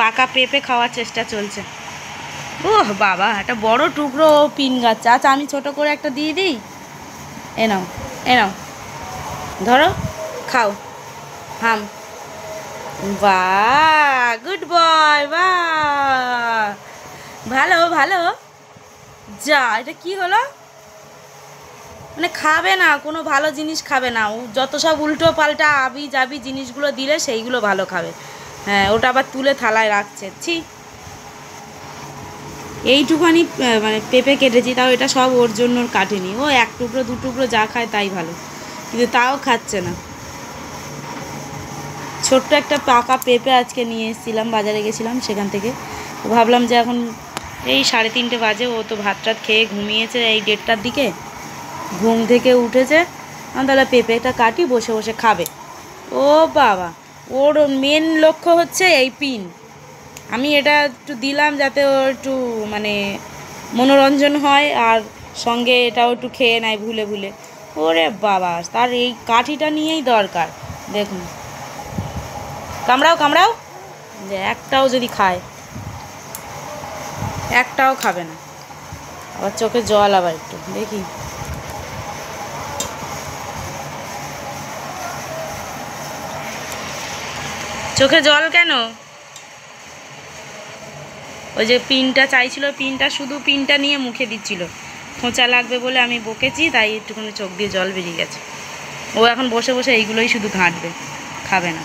পাকা পেঁপে খাওয়ার চেষ্টা চলছে। ওহ বাবা, একটা বড় টুকরো পিন গাছ। আচ্ছা আমি ছোট করে একটা দিয়ে দিই। এ নাও, এ নাও, ধরো, খাও, হাম। বাহ, গুড বয়, বাহ, ভালো ভালো। যা, এটা কি হলো? মানে খাবে না, কোনো ভালো জিনিস খাবে না। ও যত সব উল্টো পাল্টা আবি জাবি জিনিসগুলো দিলে সেইগুলো ভালো খাবে। হ্যাঁ, ওটা আবার তুলে থালায় রাখছে। ছি, এইটুখানি মানে পেঁপে কেটেছি, তাও এটা সব ওর জন্য কাটেনি। ও এক টুকরো দু টুকরো যা খায় তাই ভালো, কিন্তু তাও খাচ্ছে না। ছোট্ট একটা পাকা পেঁপে আজকে নিয়ে এসেছিলাম, বাজারে গেছিলাম সেখান থেকে। ভাবলাম যে এখন এই 3:30 বাজে, ও তো ভাত টাত খেয়ে ঘুমিয়েছে এই 1:30টার দিকে, ঘুম থেকে উঠেছে। আমি তাহলে পেঁপেটা কাটি, বসে বসে খাবে। ও বাবা, ওর মেন লক্ষ্য হচ্ছে এই পিন। আমি এটা একটু দিলাম যাতে ও একটু মানে মনোরঞ্জন হয়, আর সঙ্গে এটাও একটু খেয়ে নেয় ভুলে ভুলে। ওরে বাবা, তার এই কাঠিটা নিয়েই দরকার। দেখুন, কামড়াও কামড়াও, যে একটাও যদি খায়, একটাও খাবে না। আবার চোখে জল, আবার একটু দেখি। চোখে জল কেন? ওই যে পিনটা চাইছিল, পিনটা শুধু পিনটা নিয়ে মুখে দিচ্ছিল। খোঁচা লাগবে বলে আমি বকেছি, তাই একটুখানি চোখ দিয়ে জল বেরিয়ে গেছে। ও এখন বসে বসে এইগুলোই শুধু ঘাঁটবে, খাবে না।